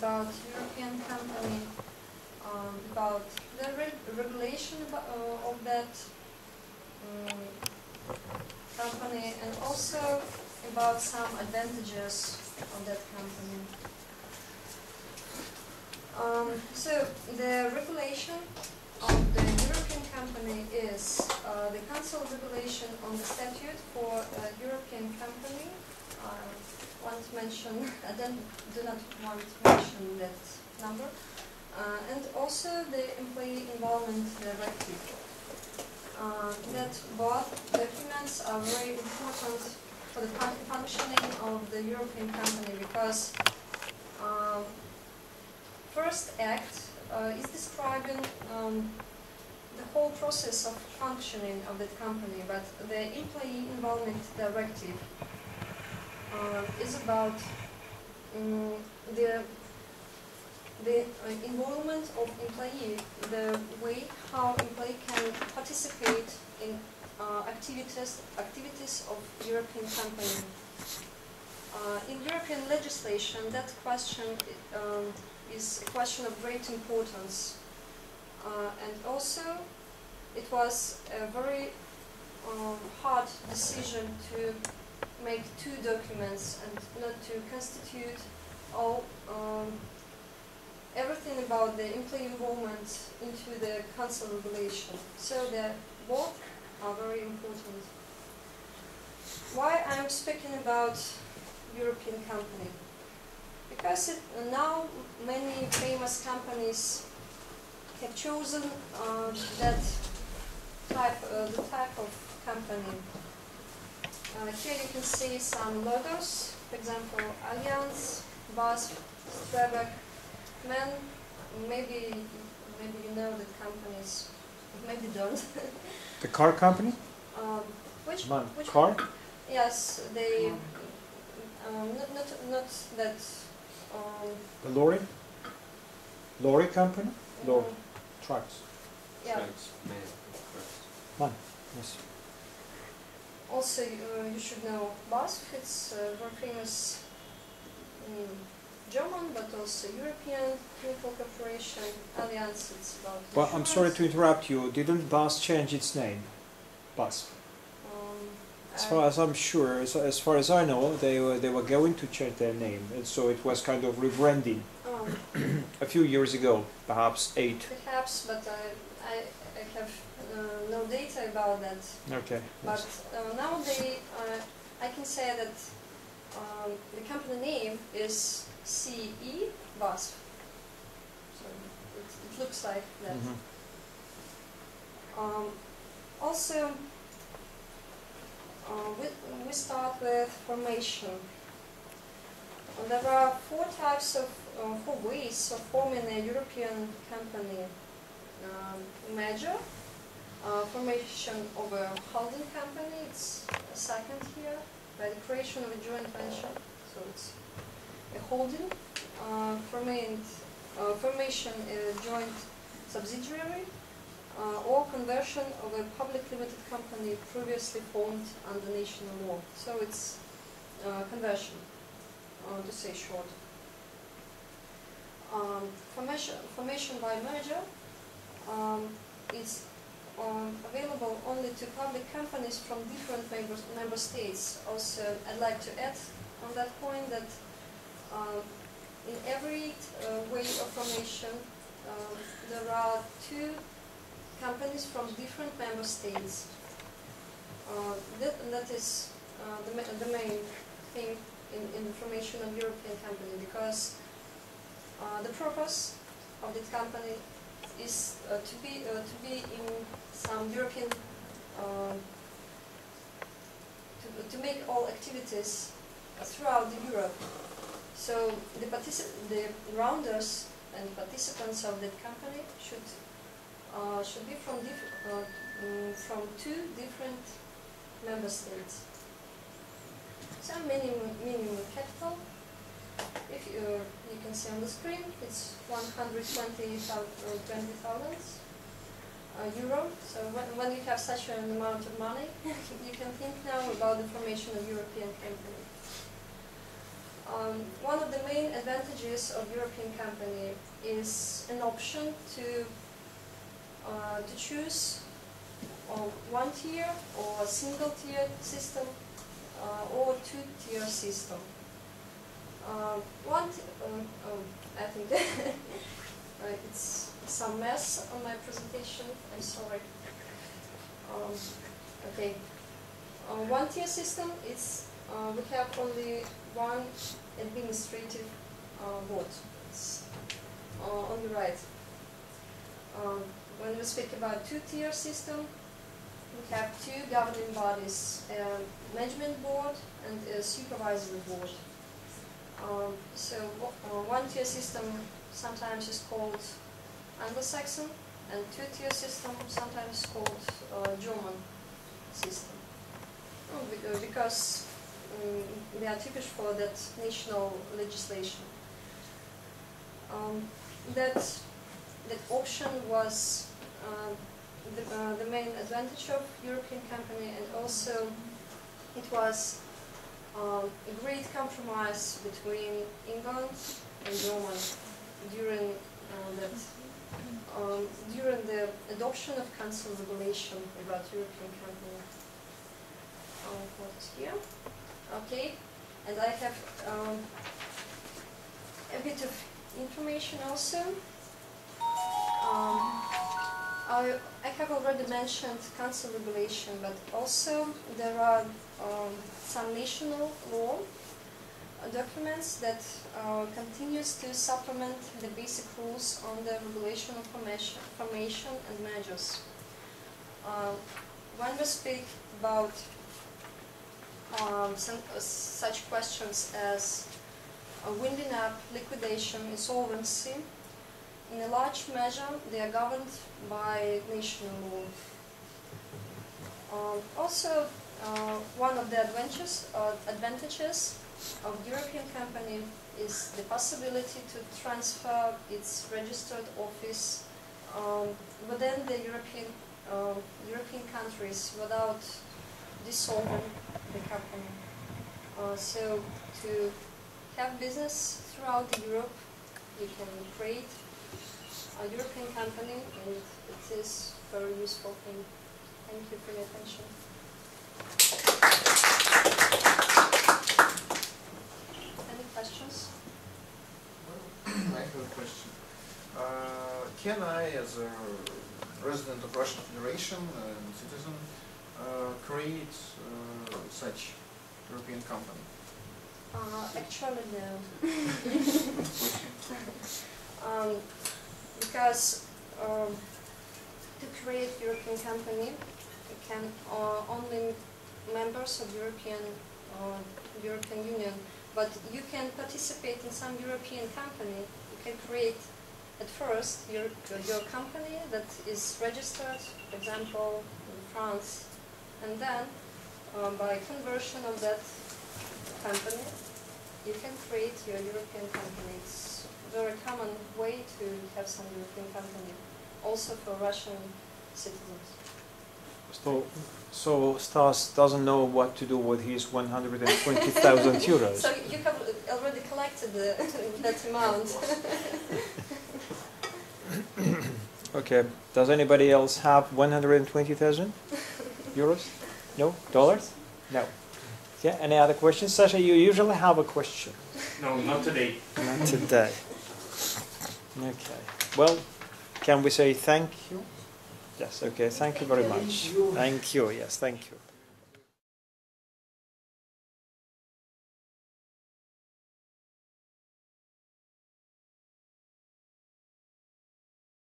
about European company, about the regulation of that company, and also about some advantages of that company. So the regulation of the European company is the Council regulation on the statute for European company. I want to mention, I do not want to mention that number, and also the employee involvement directive. That both documents are very important for the functioning of the European company, because first act is describing the whole process of functioning of that company, but the employee involvement directive is about the involvement of employee, the way how employee can participate in activities of European company. In European legislation, that question is a question of great importance, and also it was a very hard decision to make two documents and not to constitute all everything about the employee involvement into the Council regulation. So the both are very important. Why I'm speaking about European company? Because now many famous companies have chosen that the type of company. Here you can see some logos, for example, Allianz, BASF, Strabag, Men. Maybe you know the companies, maybe don't. The car company? Which car? Yes, they not that. The lorry company? Lorry trucks. Yeah. Trucks, Man, yes. Also, you should know BASF. It's very famous in German, but also European chemical corporation. Allianz, it's about. Well, I'm sorry to interrupt you. Didn't BASF change its name? BASF. As far as I'm sure, as far as I know, they were going to change their name, and so it was kind of rebranding a few years ago, perhaps 8. Perhaps, but I have no data about that. Okay. But now I can say that the company name is CE BASF. So it looks like that. Also, we start with formation. There are 4 types of 4 ways of forming a European company. Major formation of a holding company. It's a second here, by the creation of a joint venture. So it's a holding. Formation a joint subsidiary. Or conversion of a public limited company previously formed under national law. So it's conversion, to say short. Formation by merger is available only to public companies from different member states. Also, I'd like to add on that point that in every way of formation there are 2 companies from different member states. That is the main thing in the formation of European company, because the purpose of this company is to be in some European to make all activities throughout Europe. So the rounders and participants of that company should be from 2 different member states. So minimum capital, if you can see on the screen, it's 120,000 euro. So when you have such an amount of money, you can think now about the formation of European company. One of the main advantages of European company is an option to choose one tier or a single tier system or two-tier system. I think it's some mess on my presentation. I'm sorry. Okay. One-tier system is we have only one administrative board. It's on the right. When we speak about two-tier system, we have two governing bodies, a management board and a supervisory board. So one-tier system sometimes is called Anglo-Saxon, and two-tier system sometimes called German system. Because they are typical for that national legislation. That option was the main advantage of European company, and also it was a great compromise between England and Germany during during the adoption of Council regulation about European company. What is here? Okay, and I have a bit of information also. I have already mentioned Council regulation, but also there are some national law documents that continues to supplement the basic rules on the regulation of formation and measures. When we speak about such questions as winding up, liquidation, insolvency, in a large measure they are governed by national law. Also, one of the advantages of European company is the possibility to transfer its registered office within the European countries without dissolving the company. So to have business throughout Europe, you can create a European company, and it is very useful thing. Thank you for your attention. Any questions? I have a question. Can I, as a resident of Russian Federation and citizen, create such European company? Actually, no. Because to create European company, can only members of European Union, but you can participate in some European company. You can create at first your company that is registered, for example, in France, and then by conversion of that company, you can create your European company. It's a very common way to have some European company, also for Russian citizens. So Stas doesn't know what to do with his 120,000 euros. So you have already collected that amount. Okay. Does anybody else have 120,000 euros? No? Dollars? No. Yeah. Any other questions? Sasha, you usually have a question. No, not today. Not today. Okay. Well, can we say thank you? Yes. Okay. Thank you very much. Thank you. Yes. Thank you.